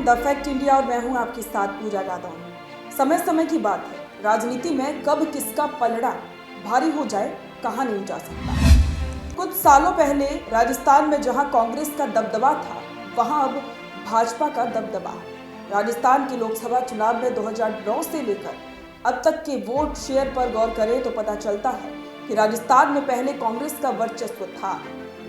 The fact India और मैं हूं आपके साथ पूजा यादव। समय समय की बात है, राजनीति में कब किसका पलड़ा भारी हो जाए कहा नहीं जा सकता। कुछ सालों पहले राजस्थान में जहां कांग्रेस का दबदबा था, वहां अब भाजपा का दबदबा है। राजस्थान के लोकसभा चुनाव में 2009 से लेकर अब तक के वोट शेयर पर गौर करें तो पता चलता है कि राजस्थान में पहले कांग्रेस का वर्चस्व था।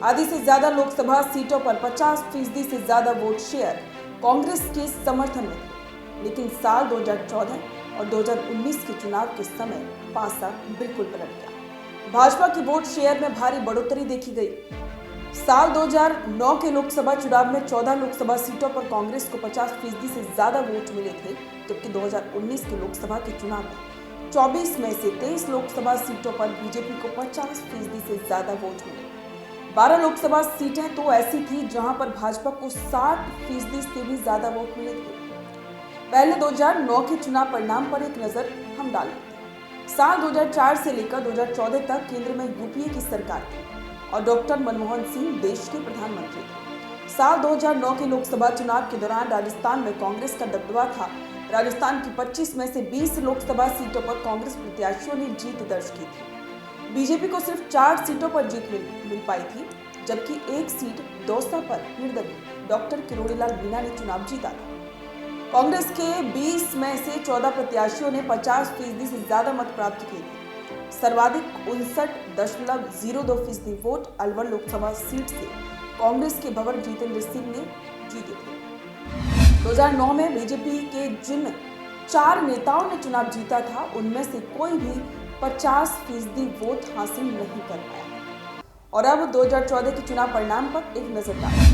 आधी से ज्यादा लोकसभा सीटों पर 50% से ज्यादा वोट शेयर कांग्रेस के समर्थन में थे। लेकिन साल 2014 और 2019 के चुनाव के समय पासा बिल्कुल पलट गया। भाजपा की वोट शेयर में भारी बढ़ोतरी देखी गई। साल 2009 के लोकसभा चुनाव में 14 लोकसभा सीटों पर कांग्रेस को 50% से ज्यादा वोट मिले थे, जबकि 2019 के लोकसभा के चुनाव में 24 में से 23 लोकसभा सीटों पर बीजेपी को 50% से ज्यादा वोट मिले। 12 लोकसभा सीटें तो ऐसी थी जहां पर भाजपा को 60% से भी ज्यादा वोट मिले थे। पहले 2009 के चुनाव परिणाम पर एक नजर हम डाल लेते हैं। साल 2004 से लेकर 2014 तक केंद्र में यूपीए की सरकार थी और डॉक्टर मनमोहन सिंह देश के प्रधानमंत्री थे। साल 2009 के लोकसभा चुनाव के दौरान राजस्थान में कांग्रेस का दबदबा था। राजस्थान की 25 में से 20 लोकसभा सीटों पर कांग्रेस प्रत्याशियों ने जीत दर्ज की थी। बीजेपी को सिर्फ 4 सीटों पर जीत मिल पाई थी, जबकि एक सीट दौसा पर निर्दलीय डॉक्टर किरोड़ीलाल मीणा ने चुनाव जीता था। कांग्रेस के 20 में से 14 प्रत्याशियों ने 50% से ज्यादा मत प्राप्त किए थे। सर्वाधिक 59.02% वोट अलवर लोकसभा सीट से कांग्रेस के भंवर जितेंद्र सिंह ने जीते थे। 2009 में बीजेपी के जिन 4 नेताओं ने चुनाव जीता था, उनमें से कोई भी 50% वोट हासिल नहीं कर पाया। और अब 2014 के चुनाव परिणाम पर एक नजर डालें।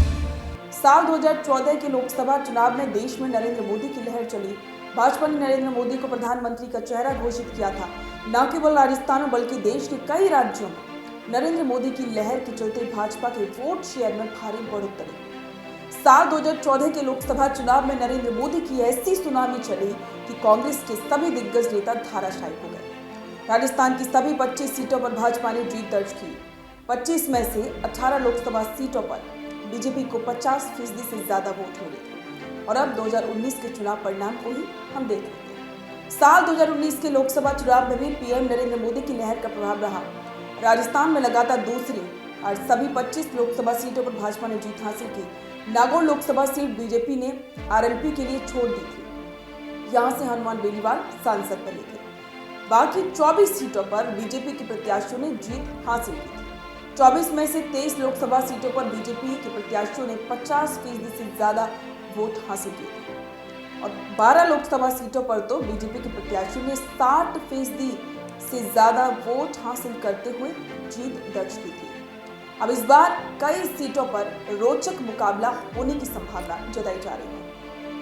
साल 2014 के लोकसभा चुनाव में देश में नरेंद्र मोदी की लहर चली। भाजपा ने नरेंद्र मोदी को प्रधानमंत्री का चेहरा घोषित किया था। न केवल राजस्थान में बल्कि देश के कई राज्यों में नरेंद्र मोदी की लहर के चलते भाजपा के वोट शेयर में भारी बढ़ोतरी। साल 2014 के लोकसभा चुनाव में नरेंद्र मोदी की ऐसी सुनामी चली कि कांग्रेस के सभी दिग्गज नेता धाराशायी हो गए। राजस्थान की सभी 25 सीटों पर भाजपा ने जीत दर्ज की। 25 में से 18 लोकसभा सीटों पर बीजेपी को 50% से ज्यादा वोट मिले थे। और अब 2019 के चुनाव परिणाम को ही हम देख लेते हैं। साल 2019 के लोकसभा चुनाव में भी पीएम नरेंद्र मोदी की लहर का प्रभाव रहा। राजस्थान में लगातार दूसरी और सभी 25 लोकसभा सीटों पर भाजपा ने जीत हासिल की। नागौर लोकसभा सीट बीजेपी ने आरएलपी के लिए छोड़ दी थी। यहां से हनुमान बेनीवाल सांसद बने थे। बाकी 24 सीटों पर बीजेपी के प्रत्याशियों ने जीत हासिल की थी। 24 में से 23 लोकसभा सीटों पर बीजेपी के प्रत्याशियों ने 50% से ज्यादा वोट हासिल किए थे। और 12 लोकसभा सीटों पर तो बीजेपी के प्रत्याशियों ने 60% से ज्यादा वोट हासिल करते हुए जीत दर्ज की थी। अब इस बार कई सीटों पर रोचक मुकाबला होने की संभावना जताई जा रही है।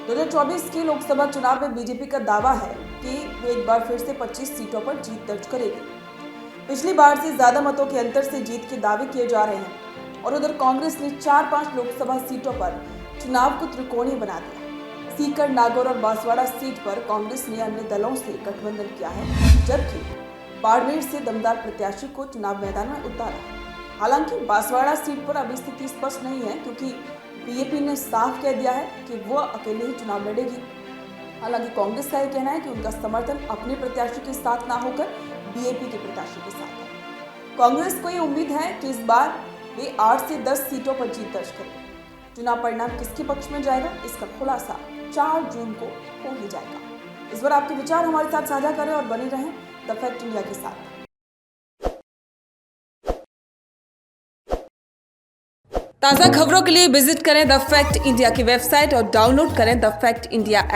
2024 के लोकसभा चुनाव में बीजेपी का दावा है कि वे एक बार फिर से 25 सीटों पर जीत दर्ज करेगी। पिछली बार से ज्यादा मतों के अंतर से जीत के दावे किए जा रहे हैं। और उधर कांग्रेस ने 4-5 लोकसभा सीटों पर चुनाव को त्रिकोणीय बना दिया। सीकर, नागौर और बांसवाड़ा सीट पर कांग्रेस ने अन्य दलों से गठबंधन किया है, जबकि बाड़मेर से दमदार प्रत्याशी को चुनाव मैदान में उतारा है। हालांकि बांसवाड़ा सीट पर अभी स्थिति स्पष्ट नहीं है, क्योंकि बीजेपी ने साफ कह दिया है कि वो अकेले ही चुनाव लड़ेगी। हालांकि कांग्रेस का यह कहना है कि उनका समर्थन अपने प्रत्याशी के साथ ना होकर बीएपी के प्रत्याशी के साथ है। कांग्रेस को ये उम्मीद है कि इस बार वे 8 से 10 सीटों पर जीत दर्ज करेंगे। चुनाव परिणाम किसके पक्ष में जाएगा, इसका खुलासा 4 जून को हो ही जाएगा। इस बार आपके विचार हमारे साथ साझा करें और बने रहें द फैक्ट इंडिया के साथ। ताज़ा खबरों के लिए विजिट करें द फैक्ट इंडिया की वेबसाइट और डाउनलोड करें द फैक्ट इंडिया ऐप।